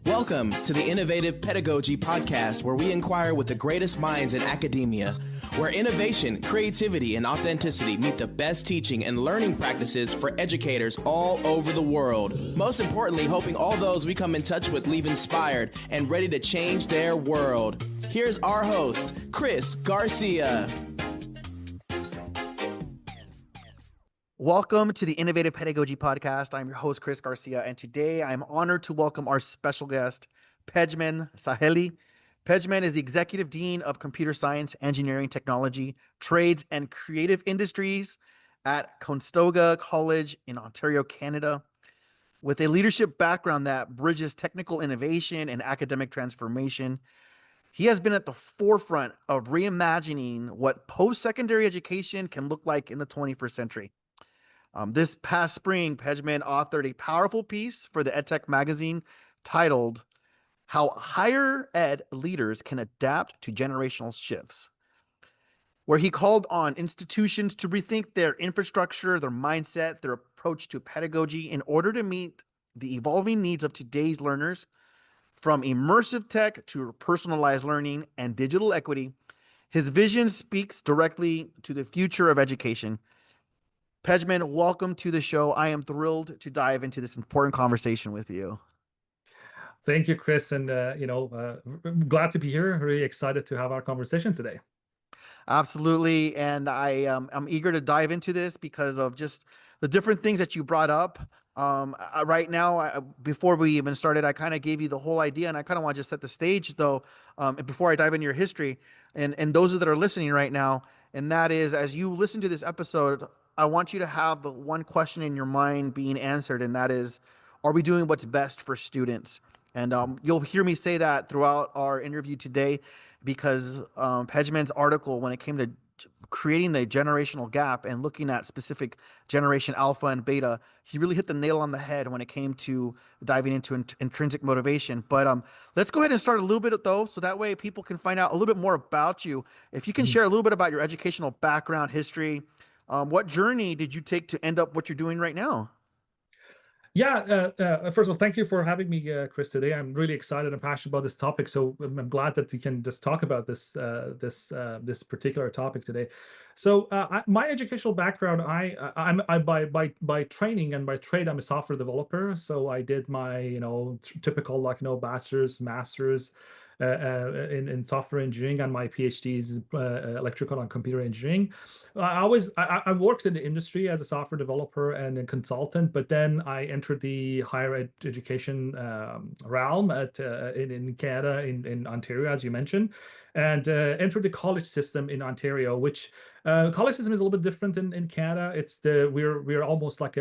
Welcome to the Innovative Pedagogy Podcast, where we inquire with the greatest minds in academia, where innovation, creativity, and authenticity meet the best teaching and learning practices for educators all over the world. Most importantly, hoping all those we come in touch with leave inspired and ready to change their world. Here's our host, Chris Garcia. Welcome to the Innovative Pedagogy Podcast. I'm your host, Chris Garcia, and today I'm honored to welcome our special guest, Pejman Salehi. Pejman is the Executive Dean of Computer Science, Engineering, Technology, Trades, and Creative Industries at Conestoga College in Ontario, Canada. With a leadership background that bridges technical innovation and academic transformation, he has been at the forefront of reimagining what post-secondary education can look like in the 21st century. This past spring, Pejman authored a powerful piece for the EdTech magazine titled How Higher Ed Leaders Can Adapt to Generational Shifts, where he called on institutions to rethink their infrastructure, their mindset, their approach to pedagogy in order to meet the evolving needs of today's learners. From immersive tech to personalized learning and digital equity, his vision speaks directly to the future of education. Pejman, welcome to the show. I am thrilled to dive into this important conversation with you. Thank you, Chris. And, glad to be here. Really excited to have our conversation today. Absolutely. And I'm eager to dive into this because of just the different things that you brought up. Right now, before we even started, I kind of gave you the whole idea, and I kind of want to just set the stage, though, before I dive into your history and those that are listening right now. And that is, as you listen to this episode, I want you to have the one question in your mind being answered, and that is, are we doing what's best for students? And you'll hear me say that throughout our interview today, because Pejman's article, when it came to creating the generational gap and looking at specific generation alpha and beta, he really hit the nail on the head when it came to diving into intrinsic motivation. But let's go ahead and start a little bit though, so that way people can find out a little bit more about you. If you can share a little bit about your educational background, history, what journey did you take to end up what you're doing right now? Yeah, first of all, thank you for having me, Chris, today. I'm really excited and passionate about this topic. So I'm glad that we can just talk about this particular topic today. So my educational background, I'm by training and by trade, I'm a software developer. So I did my typical bachelor's, master's in software engineering, and my PhD is electrical and computer engineering. I worked in the industry as a software developer and a consultant, but then I entered the higher education realm in Canada, in Ontario, as you mentioned, and entered the college system in Ontario, which college system is a little bit different in Canada. We're almost like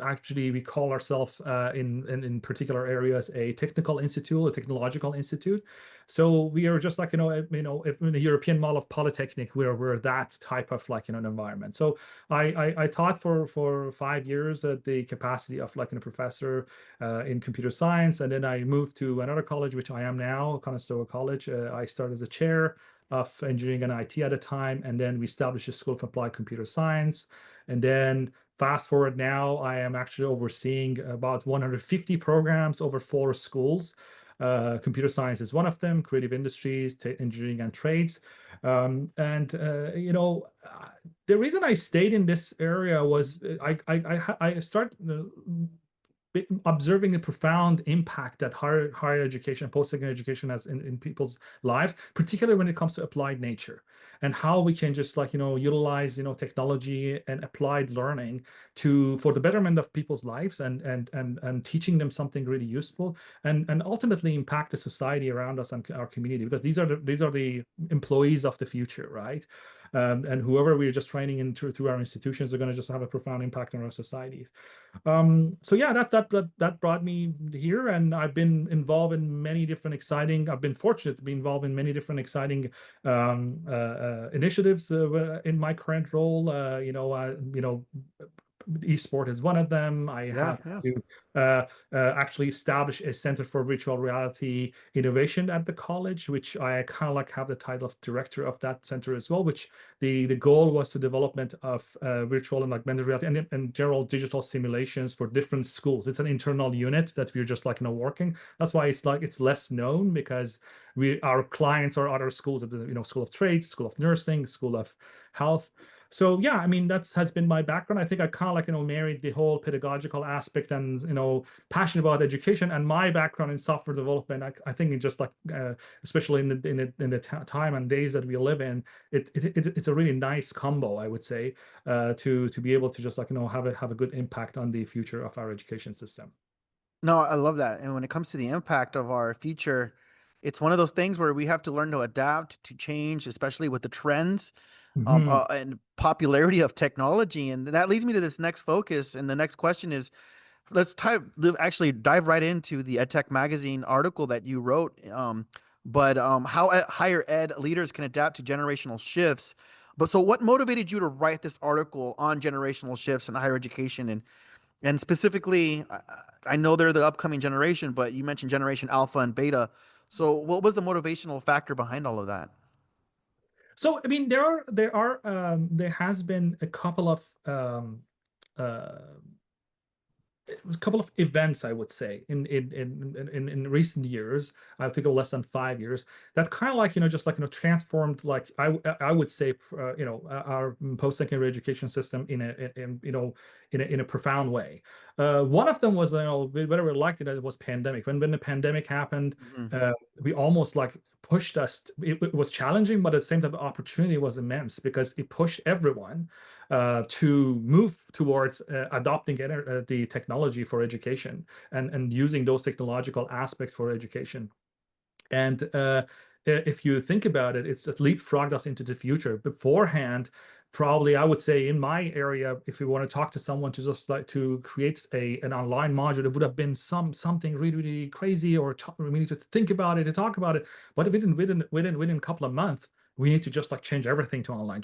actually we call ourselves in particular areas a technical institute, a technological institute. So we are just like, if in the European model of polytechnic, we're that type of an environment. So I taught for 5 years at the capacity of a professor in computer science. And then I moved to another college, which I am now, Conestoga College. I started as a chair of engineering and IT at a time. And then we established a School of Applied Computer Science. And then fast forward now, I am actually overseeing about 150 programs over 4 schools. Computer science is one of them, creative industries, engineering and trades. The reason I stayed in this area was I started observing the profound impact that higher education, post-secondary education has in people's lives, particularly when it comes to applied nature, and how we can just utilize technology and applied learning for the betterment of people's lives and teaching them something really useful and ultimately impact the society around us and our community, because these are the employees of the future, right? And whoever we're just training through our institutions are going to just have a profound impact on our societies. So yeah, that brought me here, and I've been involved in many different exciting. I've been fortunate to be involved in many different exciting initiatives in my current role. esport is one of them. I Yeah, have yeah. to actually establish a center for virtual reality innovation at the college, which I kind of like have the title of director of that center as well, which the goal was to development of virtual and augmented reality and general digital simulations for different schools. It's an internal unit that we're just like, working. That's why it's less known, because our clients are other schools at the, School of Trades, School of Nursing, School of Health. So yeah, I mean, that's has been my background. I think I kind of like, married the whole pedagogical aspect and, passionate about education and my background in software development. I think it just like, especially in the time and days that we live in, it's a really nice combo, I would say, to be able to just like, have a good impact on the future of our education system. No, I love that. And when it comes to the impact of our future, it's one of those things where we have to learn to adapt to change, especially with the trends Mhm. and popularity of technology. And that leads me to this next focus. And the next question is, actually dive right into the EdTech magazine article that you wrote. But how higher ed leaders can adapt to generational shifts. But so, what motivated you to write this article on generational shifts in higher education, and specifically, I know they're the upcoming generation, but you mentioned generation alpha and beta. So, what was the motivational factor behind all of that? So I mean, there has been a couple of uh, a couple of events, I would say, in recent years. I think of less than 5 years, that kind of like, just like, transformed, like I would say, our post-secondary education system in a profound way. One of them was, whether we liked it, it was pandemic. When the pandemic happened, Mhm. we almost like pushed us. It was challenging, but at the same time, the opportunity was immense because it pushed everyone to move towards adopting the technology for education and using those technological aspects for education. And if you think about it, it's leapfrogged us into the future. Beforehand, probably I would say in my area, if we want to talk to someone to just like to create an online module, it would have been something really, really crazy, or we need to think about it, to talk about it. But within a couple of months, we need to just like change everything to online,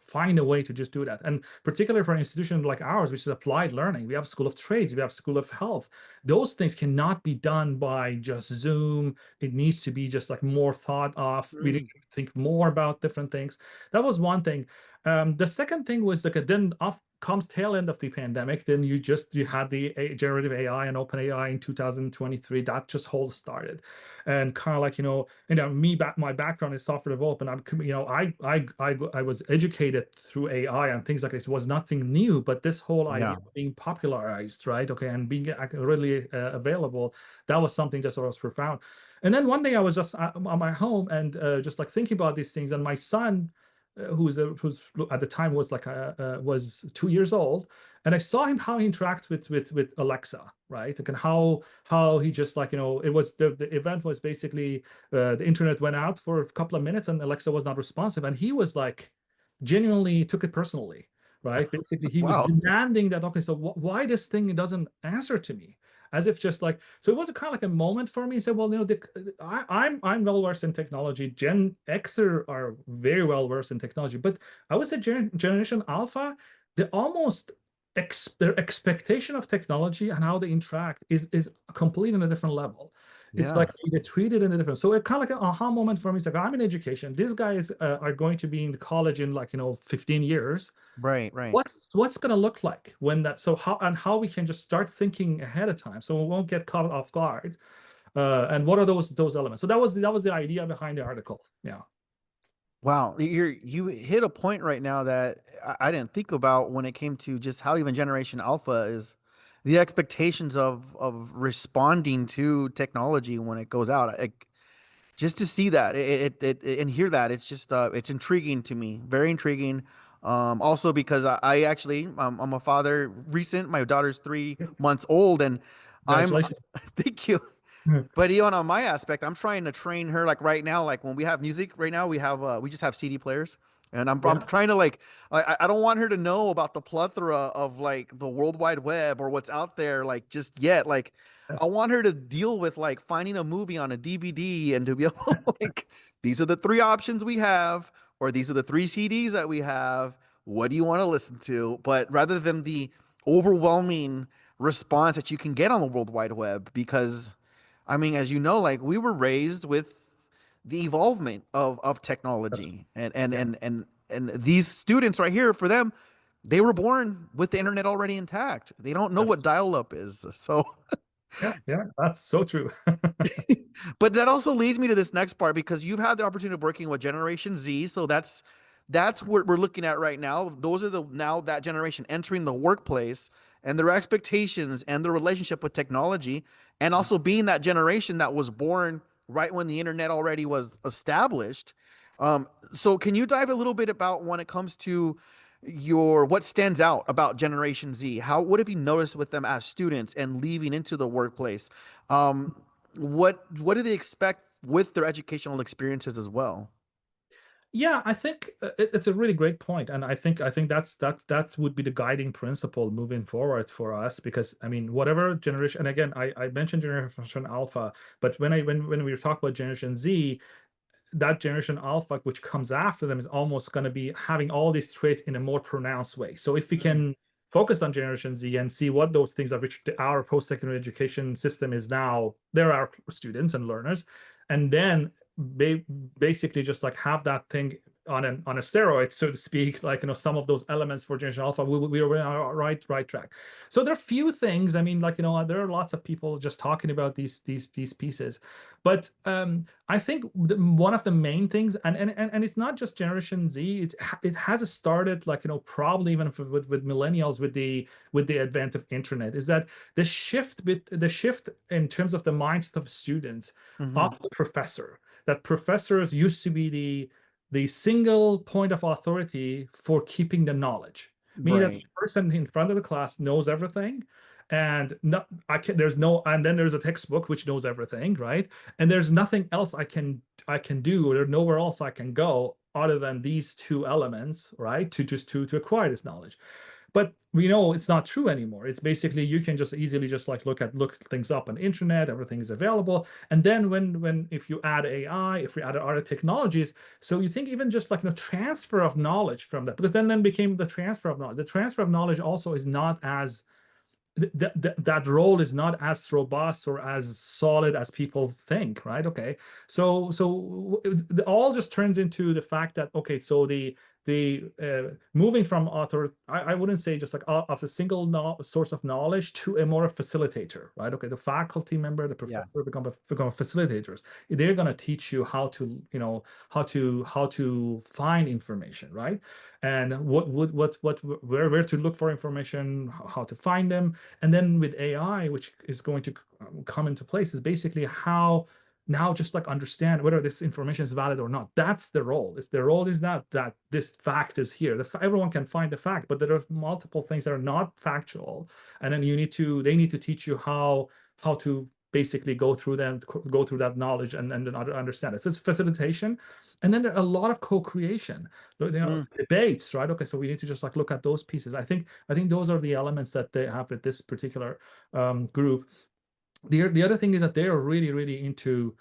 find a way to just do that. And particularly for an institution like ours, which is applied learning, we have School of Trades, we have School of Health. Those things cannot be done by just Zoom. It needs to be just like more thought of. We need Mm. to think more about different things. That was one thing. The second thing was like, then off comes tail end of the pandemic. Then you had the generative AI and open AI in 2023. That just whole started, and kind of like, my background is software development. I was educated through AI and things like this. It was nothing new, but this whole idea Yeah. of being popularized, right? Okay, and being really available, that was something that was profound. And then one day I was just on my home and just like thinking about these things, and my son, who's at the time was like was 2 years old, and I saw him how he interacts with Alexa, right? Like, and how he just like, it was the event was basically the internet went out for a couple of minutes and Alexa was not responsive, and he was like genuinely took it personally, right? Basically, he was Wow. demanding that, okay, so why this thing doesn't answer to me? As if just like, so it was a kind of like a moment for me. He said, well, I'm well versed in technology. Gen Xer are very well versed in technology, but I would say Generation Alpha, they almost their expectation of technology and how they interact is complete on a different level. It's Yeah. like they treat it in a different. So it kind of like an aha moment for me. It's like, I'm in education. These guys are going to be in college in like 15 years. Right. Right. What's going to look like when that, so how we can just start thinking ahead of time so we won't get caught off guard, and what are those elements. So that was the idea behind the article. Yeah. Wow, you hit a point right now that I didn't think about when it came to just how even Generation Alpha is the expectations of responding to technology when it goes out. Just to see that and hear that, it's just it's intriguing to me, very intriguing. Also because I actually I'm a father recent. My daughter's 3 months old, and I'm Congratulations. thank you. But even on my aspect, I'm trying to train her like right now. Like when we have music right now, we just have CD players, and I'm Yeah. trying to like I don't want her to know about the plethora of like the World Wide Web or what's out there like just yet. Like I want her to deal with like finding a movie on a DVD and to be able to like these are the three options we have, or these are the three CDs that we have. What do you want to listen to? But rather than the overwhelming response that you can get on the World Wide Web because, I mean, as you know, like we were raised with the evolvement of That's, technology, yeah, and these students right here, for them, they were born with the internet already intact. They don't know what that's, dial-up is. So, yeah, that's so true. but that also leads me to this next part because you've had the opportunity of working with Generation Z. So that's what we're looking at right now. Those are the now that generation entering the workplace and their expectations and their relationship with technology, and also being that generation that was born right when the internet already was established. So can you dive a little bit about when it comes to your what stands out about Generation Z? How what have you noticed with them as students and leaving into the workplace? Um, what do they expect with their educational experiences as well? Yeah, I think it's a really great point, and I think that's would be the guiding principle moving forward for us. Because I mean, whatever generation, and again, I mentioned Generation Alpha, but when we talk about Generation Z, that generation alpha which comes after them is almost going to be having all these traits in a more pronounced way. So if we can focus on generation Z and see what those things are, which our post-secondary education system is now, there are students and learners, and then they basically just like have that thing on a steroid, so to speak, like some of those elements for generation alpha, we are on our right track. So there are few things, I mean, like there are lots of people just talking about these pieces, but I think one of the main things, and it's not just Generation Z. It has started like probably even with millennials with the advent of internet. Is that the shift in terms of the mindset of students Mm-hmm. of the professor. That professors used to be the single point of authority for keeping the knowledge, meaning that the Right. person in front of the class knows everything, and no, I can. There's no, and then there's a textbook which knows everything, right? And there's nothing else I can do, or there's nowhere else I can go other than these two elements, right? To acquire this knowledge. But we know it's not true anymore. It's basically you can just easily just like look things up on the internet, everything is available. And then when if you add AI, if we add other technologies, so you think even just like transfer of knowledge from that, because then became the transfer of knowledge. The transfer of knowledge also is not as that role is not as robust or as solid as people think, right? Okay, so it all just turns into the fact that okay, so the moving from author, I wouldn't say just like of a single source of knowledge to a more facilitator, right? Okay, the faculty member, the Yeah. professor become facilitators. They're going to teach you how to how to find information, right? And where to look for information, how to find them. And then with AI, which is going to come into place, is basically how now just like understand whether this information is valid or not. That's the role. It's the role is not that this fact is here. Everyone can find the fact, but there are multiple things that are not factual, and then they need to teach you how to basically go through that knowledge and then understand it. So it's facilitation, and then there are a lot of co-creation, Mm. debates, right? Okay, so we need to just like look at those pieces. I think those are the elements that they have with this particular group. The other thing is that they are really really into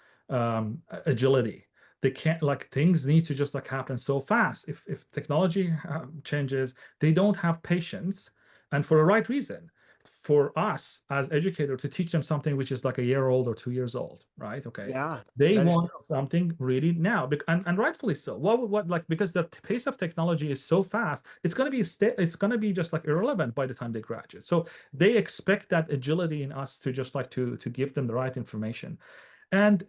agility. They can't, like, things need to just like happen so fast. If technology changes, they don't have patience, and for the right reason. For us as educator to teach them something which is like a year old or 2 years old, right? Okay, Yeah, they that is want true. something really now, and rightfully so. What like, because the pace of technology is so fast, it's going to be just like irrelevant by the time they graduate. So they expect that agility in us to just like to give them the right information. And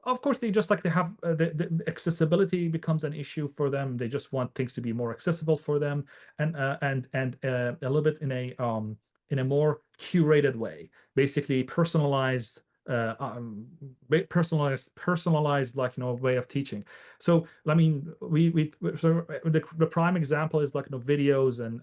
of course they just like they have the accessibility becomes an issue for them. They just want things to be more accessible for them, and a little bit in a more curated way, basically personalized, personalized, like way of teaching. So I mean, so the prime example is like videos and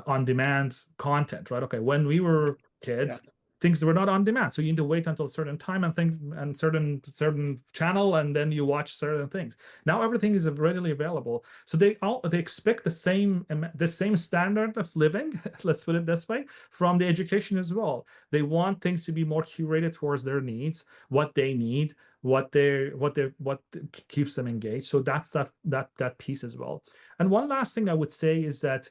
on demand content, right? Okay, when we were Yeah. kids, things were not on demand, so you need to wait until a certain time and things and certain channel, and then you watch certain things. Now everything is readily available, so they expect the same standard of living, let's put it this way, from the education as well. They want things to be more curated towards their needs, what they need, what keeps them engaged. So that's that piece as well. And one last thing I would say is that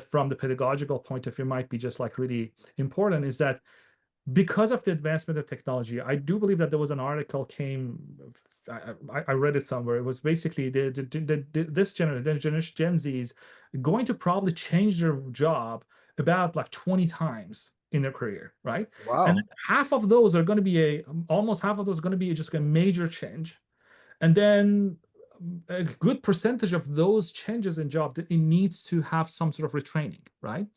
from the pedagogical point of view might be just like really important is that because of the advancement of technology, I do believe that there was an article I read it somewhere. It was basically this generation, Gen Z, is going to probably change their job about like 20 times in their career, right? And Wow. half of those are going to be almost half of those are going to be just a major change. And then a good percentage of those changes in job that it needs to have some sort of retraining, right?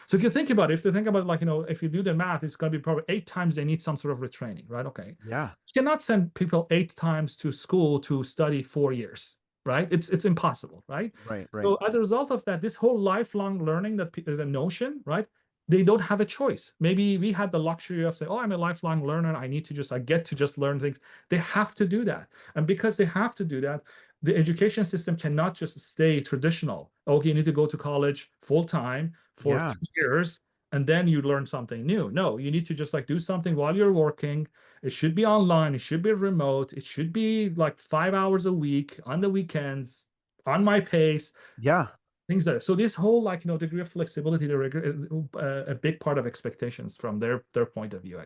So if you think about it, if you think about like, if you do the math, it's going to be probably 8 times they need some sort of retraining, right? Okay. Yeah. You cannot send people 8 times to school to study 4 years, right? It's impossible, right? Right. Right. So as a result of that, this whole lifelong learning that is a notion, right? They don't have a choice. Maybe we had the luxury of saying, oh, I'm a lifelong learner. I get to just learn things. They have to do that. And because they have to do that, the education system cannot just stay traditional. Okay, you need to go to college full time for Yeah. 2 years and then you learn something new. No, you need to just like do something while you're working. It should be online. It should be remote. It should be like 5 hours a week on the weekends, on my pace, Yeah. things like that. So this whole like degree of flexibility, a big part of expectations from their point of view,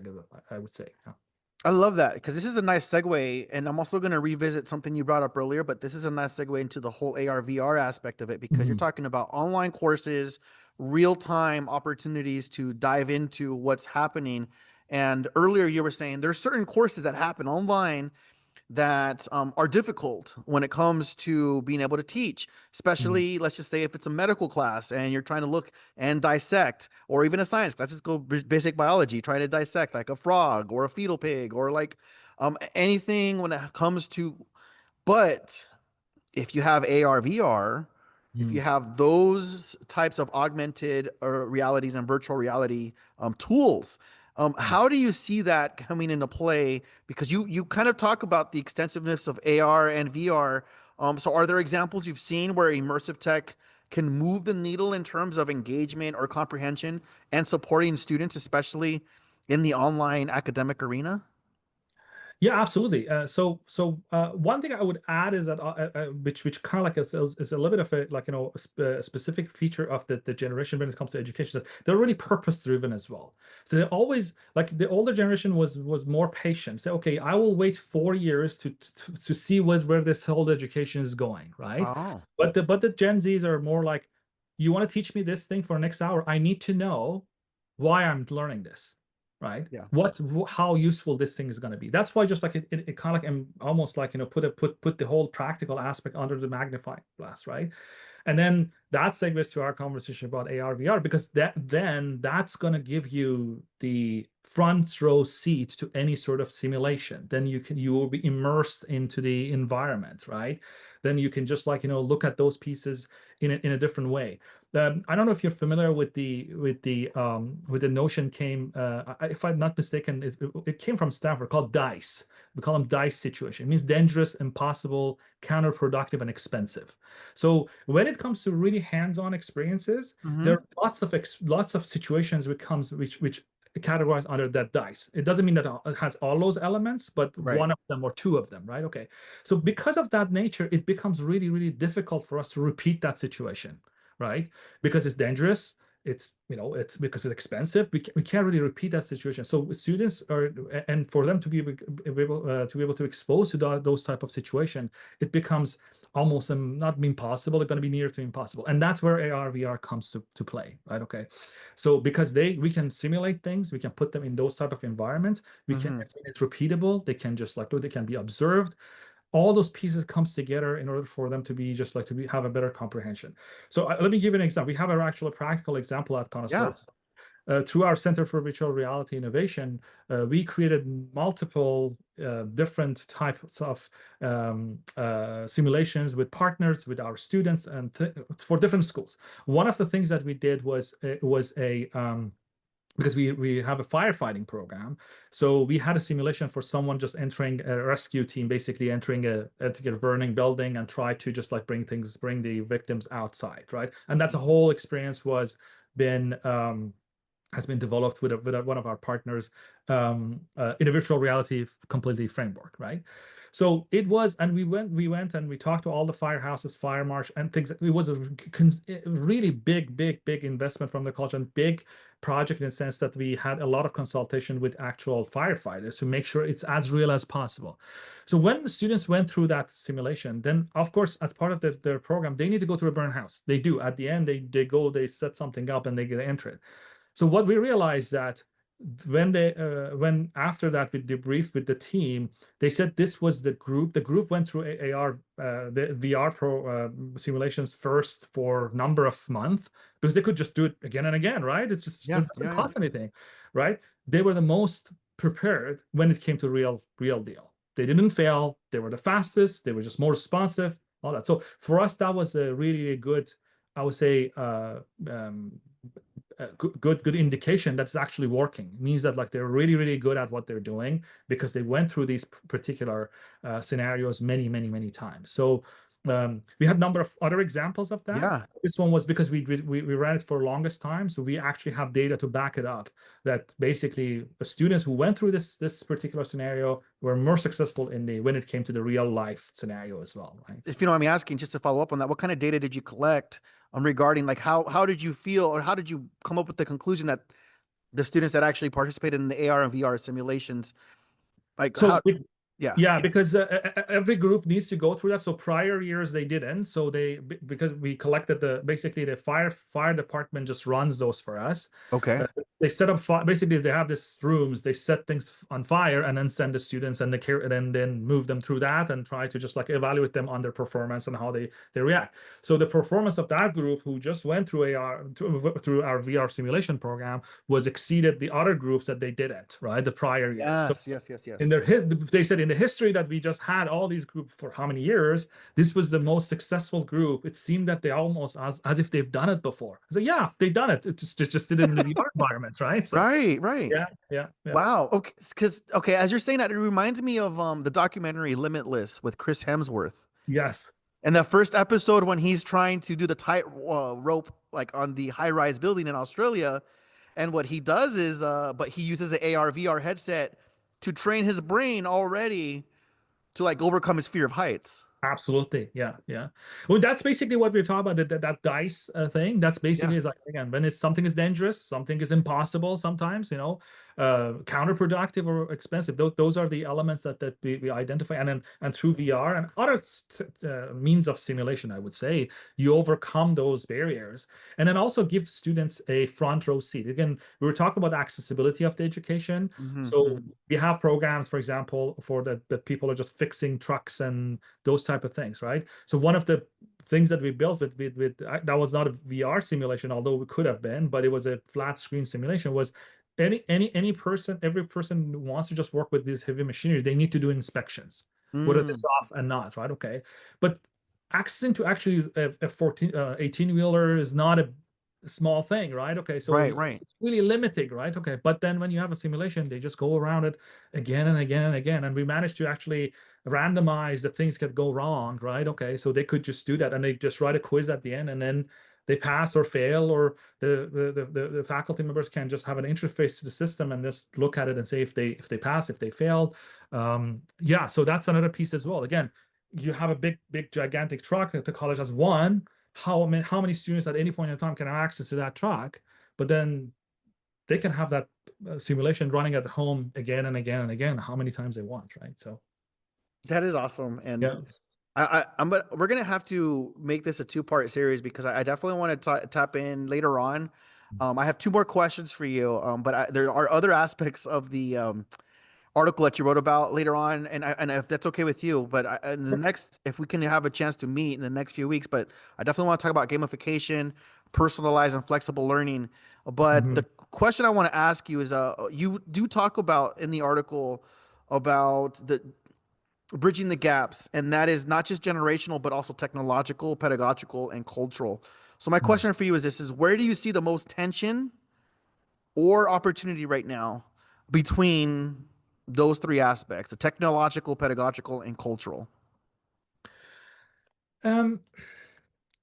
I would say. Yeah. I love that because this is a nice segue, and I'm also going to revisit something you brought up earlier. But this is a nice segue into the whole AR VR aspect of it because you're Mhm. talking about online courses, real time opportunities to dive into what's happening. And earlier you were saying there's certain courses that happen online that are difficult when it comes to being able to teach, Mhm. especially let's just say if it's a medical class and you're trying to look and dissect, or even a science class, let's just go basic biology, trying to dissect like a frog or a fetal pig or like anything when it comes to, but if you have AR, VR, if you Mhm. have those types of augmented realities and virtual reality tools, how do you see that coming into play? Because you kind of talk about the extensiveness of AR and VR. So are there examples you've seen where immersive tech can move the needle in terms of engagement or comprehension and supporting students, especially in the online academic arena? Yeah, absolutely. One thing I would add is that which kind of like is a little bit of a like a specific feature of the generation when it comes to education. That they're really purpose driven as well. So they always like the older generation was more patient. Say, okay, I will wait 4 years to see where this whole education is going, right? Oh, But the Gen Zs are more like, you want to teach me this thing for the next hour? I need to know why I'm learning this, right? yeah. How useful this thing is going to be. That's why just like it kind of like almost like put the whole practical aspect under the magnifying glass, right? And then that segues to our conversation about AR VR because that's going to give you the front row seat to any sort of simulation. Then you will be immersed into the environment, right? Then you can just like look at those pieces in a different way. I don't know if you're familiar with the notion came if I'm not mistaken it came from Stanford called DICE. We call them DICE situation. It means dangerous, impossible, counterproductive, and expensive. So when it comes to really hands-on experiences, there Hmm. are lots of situations which categorize under that DICE. It doesn't mean that it has all those elements, but Right. one of them or two of them, right? Okay. So because of that nature, it becomes really, really difficult for us to repeat that situation, right? Because it's dangerous. It's because it's expensive. We can't really repeat that situation. So students are, and for them to be able to expose to those type of situation, it becomes almost not impossible. It's going to be near to impossible, and that's where AR VR comes to play, right? Okay, so because we can simulate things, we can put them in those type of environments. Hmm. It's repeatable. They can just like they can be observed. All those pieces comes together in order for them to be just like have a better comprehension. So let me give you an example. We have an actual practical example at Yeah. Conestoga. Through our Center for Virtual Reality Innovation, we created multiple different types of simulations with partners, with our students, and for different schools. One of the things that we did was because we have a firefighting program. So we had a simulation for someone just entering a rescue team, basically entering a burning building and try to just like bring the victims outside, right? And that's a whole experience was been has been developed with, one of our partners in a virtual reality completely framework, right? So it was, and we went and we talked to all the firehouses, fire marshal, and things. It was a really big investment from the college and big project in the sense that we had a lot of consultation with actual firefighters to make sure it's as real as possible. So when the students went through that simulation, then of course, as part of their program, they need to go to a burn house. They do. At the end, they go, they set something up and they get enter it. So what we realized that when after that we debriefed with the team, they said this was the group. The group went through AR, the VR simulations first for number of months because they could just do it again and again, right? It doesn't cost anything, right? They were the most prepared when it came to real deal. They didn't fail. They were the fastest. They were just more responsive. All that. So for us, that was a really good, I would say, good indication that's actually working. It means that like they're really good at what they're doing because they went through these particular scenarios many times. So we had a number of other examples of that. Yeah. This one was because we ran it for the longest time, so we actually have data to back it up. That basically the students who went through this particular scenario were more successful when it came to the real life scenario as well, right? If you don't mind me asking, just to follow up on that, what kind of data did you collect regarding like how did you feel, or how did you come up with the conclusion that the students that actually participated in the AR and VR simulations, like So how? Yeah. yeah, because every group needs to go through that. So prior years they didn't. So because we collected basically the fire department just runs those for us. Okay. They set up basically they have these rooms. They set things on fire and then send the students and then move them through that and try to just like evaluate them on their performance and how they react. So the performance of that group who just went through through our VR simulation program was exceeded the other groups that they didn't, right? The prior years. So Yes. in they said in the history that we just had all these groups for how many years, this was the most successful group. It seemed that they almost as if they've done it before. So yeah, they've done it. It just did it in the VR environment, right? So Right. yeah. Wow. Okay. Because as you're saying that, it reminds me of the documentary Limitless with Chris Hemsworth. Yes. And the first episode when he's trying to do the tight rope like on the high-rise building in Australia, and what he does is but he uses the AR VR headset to train his brain already to like overcome his fear of heights. Absolutely. Yeah. Well, that's basically what we're talking about. That dice thing. That's basically Yeah. is like, again, when something is dangerous, something is impossible sometimes, counterproductive or expensive. Those are the elements that we identify. And through VR and other means of simulation, I would say, you overcome those barriers. And then also give students a front row seat. Again, we were talking about accessibility of the education. So we have programs, for example, for that people are just fixing trucks and those type of things, right? So one of the things that we built with that was not a VR simulation, although it could have been, but it was a flat screen simulation. Was every person who wants to just work with this heavy machinery, they need to do inspections, whether it's off and not, right? Okay, but accessing to actually a 18 wheeler is not a small thing, right? Okay, so Right. it's really limiting, right? Okay, but then when you have a simulation, they just go around it again and again and again, and we managed to actually randomize that things could go wrong, right? Okay, so they could just do that, and they just write a quiz at the end, and then they pass or fail, or the faculty members can just have an interface to the system and just look at it and say if they pass, if they failed. Yeah, so that's another piece as well. Again, you have a big gigantic truck that the college has one. How many students at any point in time can have access to that track? But then they can have that simulation running at home again and again and again, how many times they want, right? So That is awesome. And yeah. we're gonna have to make this a two-part series because I definitely want to tap in later on. I have two more questions for you, but there are other aspects of the article that you wrote about later on, and if that's okay with you, but in the next, if we can have a chance to meet in the next few weeks, but I definitely want to talk about gamification, personalized and flexible learning. But the question I want to ask you is, you do talk about in the article about the bridging the gaps, and that is not just generational, but also technological, pedagogical, and cultural. So my question for you is this: is where do you see the most tension or opportunity right now between those three aspects, the technological, pedagogical, and cultural?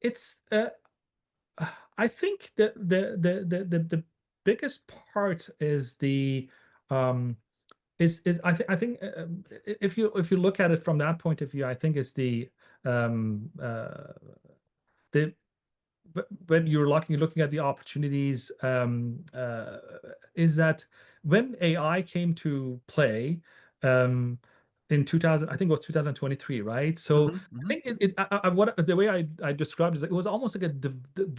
It's I think that the biggest part is the is I think if you look at it from that point of view, I think it's um the when you're looking at the opportunities, is that when AI came to play, um, in 2000, I think it was 2023, right? So Mhm, I mhm. think what the way I described it is like it was almost like a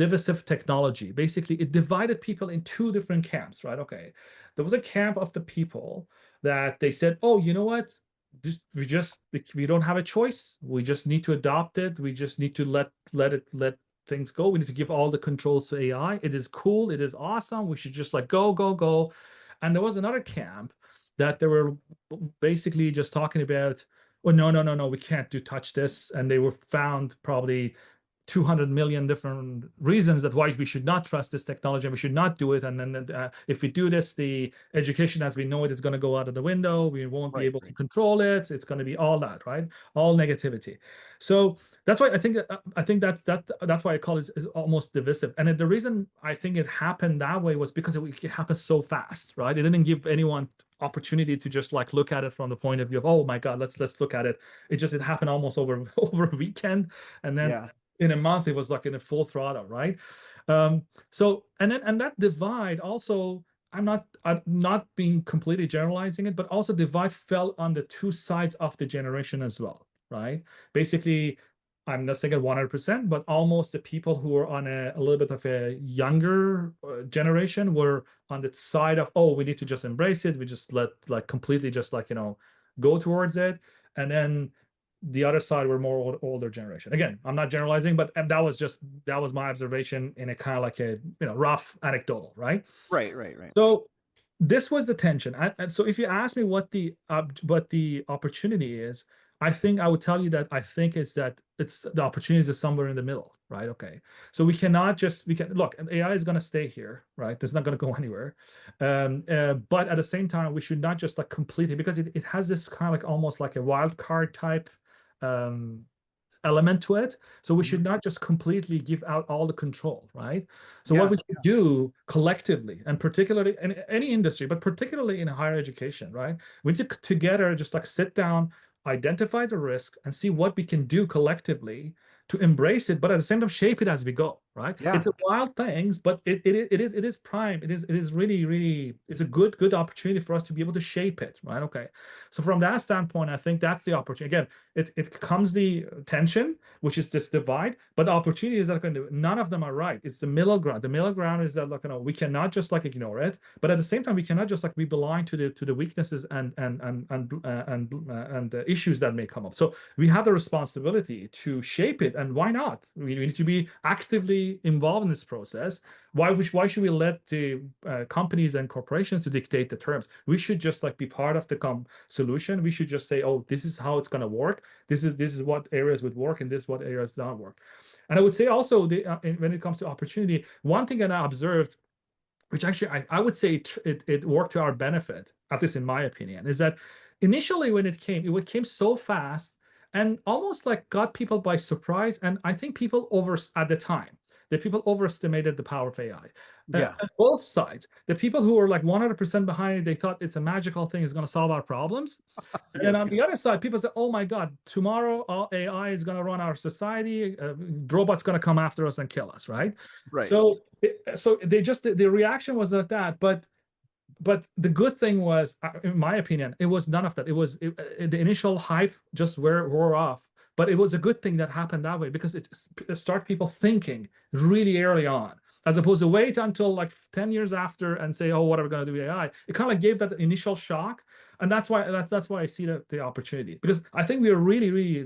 divisive technology. Basically, it divided people in two different camps, right? Okay, there was a camp of the people that they said, oh, you know what? We don't have a choice. We just need to adopt it. We just need to let things go. We need to give all the controls to AI. It is cool. It is awesome. We should just like go, go, go. And there was another camp that they were basically just talking about, well, no, no, no, no, we can't touch this. And they were found probably 200 million different reasons that why we should not trust this technology and we should not do it. And then if we do this, the education as we know it is going to go out of the window. We won't be Right, able to right. control it. It's going to be all that, right? All negativity. So that's why I think that's why I call it is almost divisive. And the reason I think it happened that way was because it happened so fast, right? It didn't give anyone opportunity to just like look at it from the point of view of, oh my God, let's look at it. It happened almost over a weekend. And then Yeah. in a month it was like in a full throttle, right? So and that divide also, I'm not being completely generalizing it, but also divide fell on the two sides of the generation as well, right? Basically, I'm not saying it 100%, but almost the people who are on a little bit of a younger generation were on the side of, oh, we need to just embrace it. We just let like completely just like, go towards it. And then the other side were more older generation. Again, I'm not generalizing, but that was my observation in a kind of like a rough anecdotal, right? Right, right, right. So this was the tension. And so if you ask me what the opportunity is, I think I would tell you that I think is that it's the opportunities is somewhere in the middle, right? Okay. So we can look, AI is going to stay here, right? It's not going to go anywhere. But at the same time, we should not just like completely, because it has this kind of like almost like a wild card type um element to it. So we should Mhm. not just completely give out all the control, right? So what Yeah, we should do collectively, and particularly in any industry, but particularly in higher education, right? We need to together just like sit down, identify the risks, and see what we can do collectively to embrace it, but at the same time shape it as we go, right? yeah, It's a wild things, but it is prime. It is really it's a good opportunity for us to be able to shape it, right? Okay. So from that standpoint, I think that's the opportunity. Again, it comes the tension, which is this divide, but the opportunity is that none of them are right. It's the middle ground. The middle ground is that like we cannot just like ignore it, but at the same time we cannot just like be blind to the weaknesses and the issues that may come up. So we have the responsibility to shape it, and why not? We need to be actively involved in this process. Why should we let the companies and corporations to dictate the terms? We should just like be part of the solution. We should just say, oh, this is how it's going to work. This is what areas would work, and this is what areas don't work. And I would say also when it comes to opportunity, one thing that I observed, which actually I would say it worked to our benefit, at least in my opinion, is that initially when it came so fast and almost like got people by surprise. And I think people at the time, the people overestimated the power of AI. yeah. On both sides, the people who were like 100% behind it, they thought it's a magical thing, is going to solve our problems. And then on Yes. the other side, people say, "Oh my God, tomorrow all AI is going to run our society. Robots going to come after us and kill us," right? Right. So they just the reaction was like that, but the good thing was, in my opinion, it was none of that. The initial hype just wore off, but it was a good thing that happened that way because it started people thinking really early on, as opposed to wait until like 10 years after and say, oh, what are we going to do with AI? It kind of like gave that initial shock. And that's why I see the opportunity, because I think we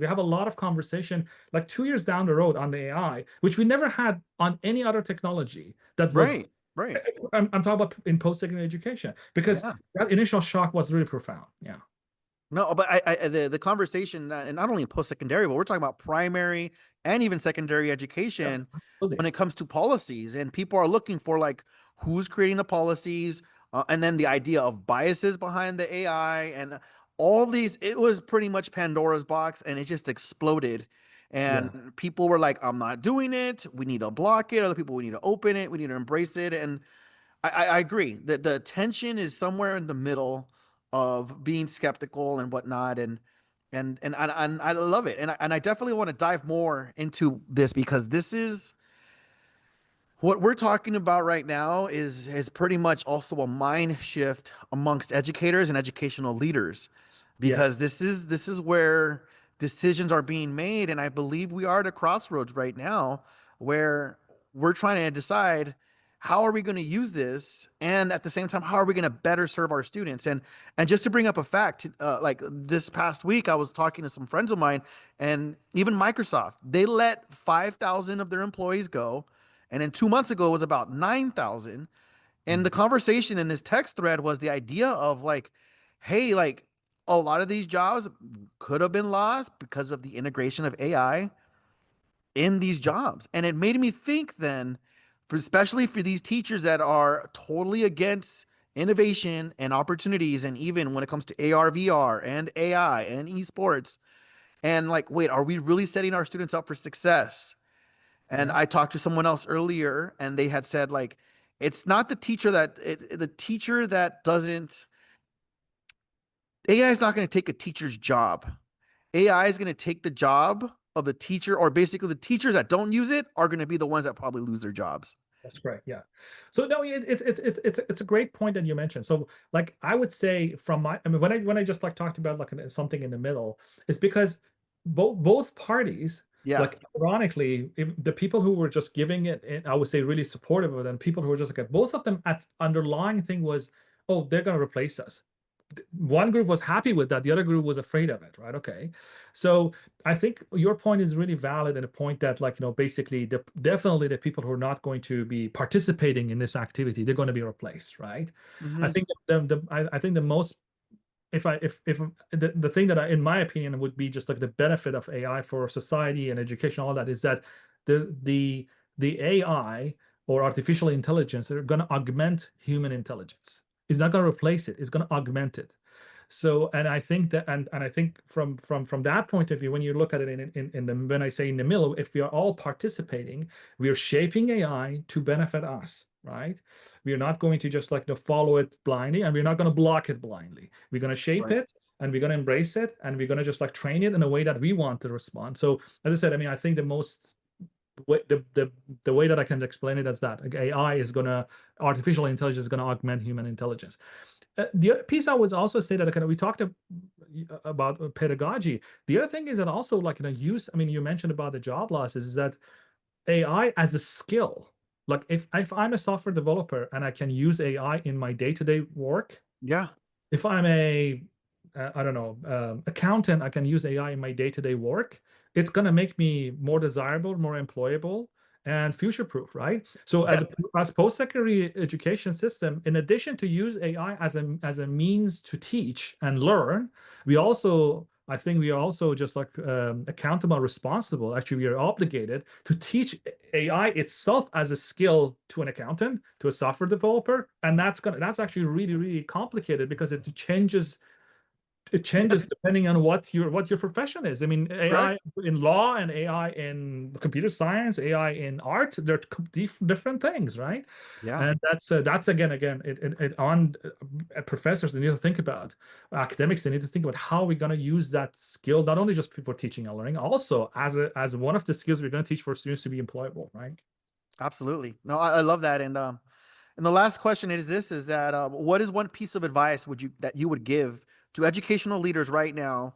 have a lot of conversation like 2 years down the road on the AI, which we never had on any other technology that was. Right. Right. I'm talking about in post-secondary education, because Yeah. that initial shock was really profound. Yeah. No, but the conversation, and not only in post-secondary, but we're talking about primary and even secondary Yeah, education absolutely. when it comes to policies, and people are looking for like who's creating the policies, and then the idea of biases behind the AI and all these. It was pretty much Pandora's box, and it just exploded. Yeah. And people were like, "I'm not doing it. We need to block it." Other people, we need to open it. We need to embrace it. And I agree that the tension is somewhere in the middle of being skeptical and whatnot, and I love it, and I definitely want to dive more into this because this is what we're talking about right now is pretty much also a mind shift amongst educators and educational leaders, because Yes. this is where decisions are being made, and I believe we are at a crossroads right now where we're trying to decide how are we going to use this, and at the same time how are we going to better serve our students. And just to bring up a fact, like this past week I was talking to some friends of mine, and even Microsoft, they let 5,000 of their employees go, and then 2 months ago it was about 9,000. And the Mm. conversation in this text thread was the idea of like, hey, like a lot of these jobs could have been lost because of the integration of AI in these jobs. And it made me think then, for especially for these teachers that are totally against innovation and opportunities, and even when it comes to AR, VR, and AI and esports, and like, wait, are we really setting our students up for success? And Yeah, I talked to someone else earlier, and they had said like, it's not the teacher the teacher that doesn't, AI is not going to take a teacher's job. AI is going to take the job of the teacher, or basically the teachers that don't use it are going to be the ones that probably lose their jobs. that's correct. Yeah. So no, it's a great point that you mentioned. So like I would say from my, I mean, when I just like talked about like something in the middle, is because both parties, Yeah. like ironically, if the people who were just giving it, I would say really supportive of it, and people who were just like both of them at underlying thing was, oh, they're going to replace us. One group was happy with that, the other group was afraid of it, right? Okay. So I think your point is really valid, and a point that, like, basically definitely the people who are not going to be participating in this activity, they're going to be replaced, right? I Hmm. think I think the most, if the thing that in my opinion would be just like the benefit of AI for society and education, all that, is that the AI or artificial intelligence are going to augment human intelligence. It's not going to replace it. It's going to augment it. So, and I think that, and I think from that point of view, when you look at it in the, when I say in the middle, if we are all participating, we are shaping AI to benefit us, right? We are not going to just like follow it blindly, and we're not going to block it blindly. We're going to shape Right. it, and we're going to embrace it, and we're going to just like train it in a way that we want to respond. So, as I said, I mean, I think the most the way that I can explain it is that like, AI is gonna, artificial intelligence is gonna augment human intelligence. The other piece I would also say that kind of we talked about pedagogy. The other thing is that also like use. I mean, you mentioned about the job losses. Is that AI as a skill? Like if I'm a software developer and I can use AI in my day-to-day work, Yeah. if I'm a I don't know, accountant, I can use AI in my day-to-day work. It's going to make me more desirable, more employable, and future-proof, right? So Yes. as post-secondary education system, in addition to use AI as a means to teach and learn, we also, I think we are also just like accountable, responsible. Actually, we are obligated to teach AI itself as a skill to an accountant, to a software developer, and that's actually really really complicated because it changes Yes. depending on what your profession is. I mean, AI Correct. in law and AI in computer science, AI in art, they're different things, right? Yeah. And that's again it on professors, they need to think about, academics, they need to think about how we're going to use that skill, not only just for teaching and learning, also as one of the skills we're going to teach for students to be employable, right? Absolutely. No, I love that. And the last question is this: is that what is one piece of advice that you would give to educational leaders right now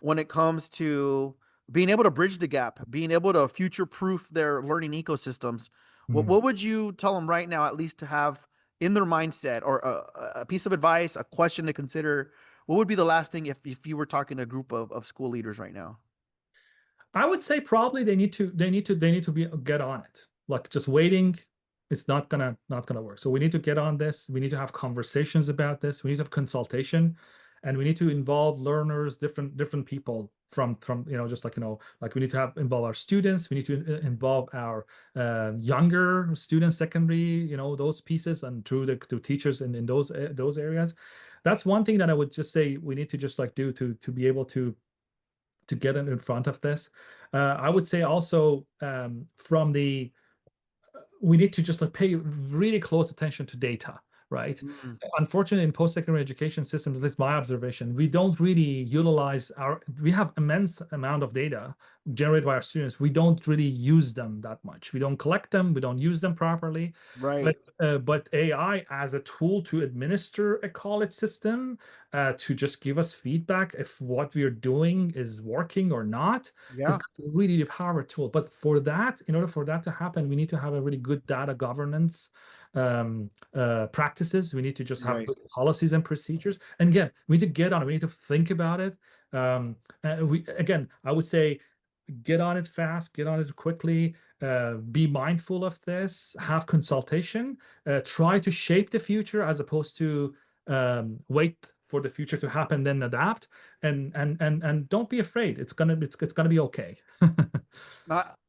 when it comes to being able to bridge the gap, being able to future-proof their learning ecosystems? What would you tell them right now, at least to have in their mindset, or a piece of advice, a question to consider? What would be the last thing if you were talking to a group of school leaders right now? I would say probably they need to be get on it. Like just waiting, it's not gonna work. So we need to get on this. We need to have conversations about this. We need to have consultation, and we need to involve learners, different people from just like like we need to have involve our students. We need to involve our younger students, secondary, those pieces, and through to teachers in those areas. That's one thing that I would just say we need to just like do to be able to get in front of this. I would say also from the we need to just like pay really close attention to data, right? Unfortunately, in post-secondary education systems, this is my observation, we don't really utilize we have immense amount of data generated by our students. We don't really use them that much. We don't collect them. We don't use them properly. Right. But AI as a tool to administer a college system, to just give us feedback if what we are doing is working or not, is really the power tool. But for that, in order for that to happen, we need to have a really good data governance practices. We need to just have good policies and procedures. And again, we need to get on it. We need to think about it. I would say, get on it fast, get on it quickly, be mindful of this, have consultation, try to shape the future as opposed to wait for the future to happen, then adapt, and don't be afraid. It's gonna be okay.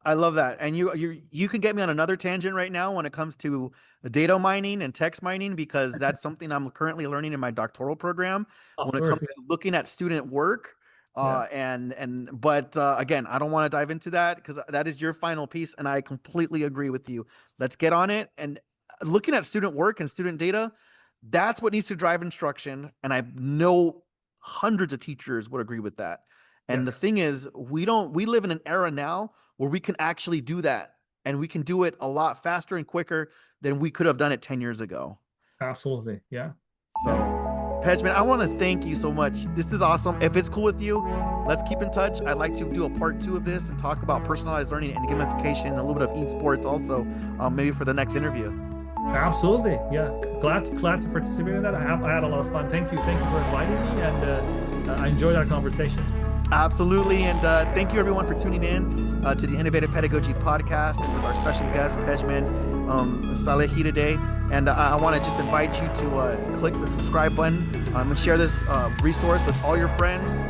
I love that. And you can get me on another tangent right now when it comes to data mining and text mining, because that's something I'm currently learning in my doctoral program when it comes to looking at student work. Again, I don't want to dive into that because that is your final piece, and I completely agree with you. Let's get on it. And looking at student work and student data, that's what needs to drive instruction. And I know hundreds of teachers would agree with that. And the thing is, we live in an era now where we can actually do that, and we can do it a lot faster and quicker than we could have done it 10 years ago. Absolutely. Yeah. So, Pejman, I want to thank you so much. This is awesome. If it's cool with you, let's keep in touch. I'd like to do a part 2 of this and talk about personalized learning and gamification, and a little bit of esports also, maybe for the next interview. Absolutely. Yeah. Glad to participate in that. I had a lot of fun. Thank you for inviting me, and I enjoyed our conversation. Absolutely. And thank you everyone for tuning in to the Innovative Pedagogy podcast, and with our special guest, Pejman Salehi today. And I want to just invite you to click the subscribe button and share this resource with all your friends,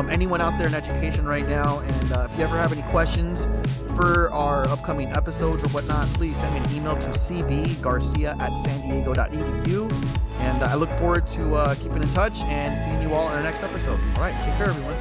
anyone out there in education right now. And if you ever have any questions for our upcoming episodes or whatnot, please send me an email to cbgarcia@sandiego.edu. And I look forward to keeping in touch and seeing you all in our next episode. All right. Take care, everyone.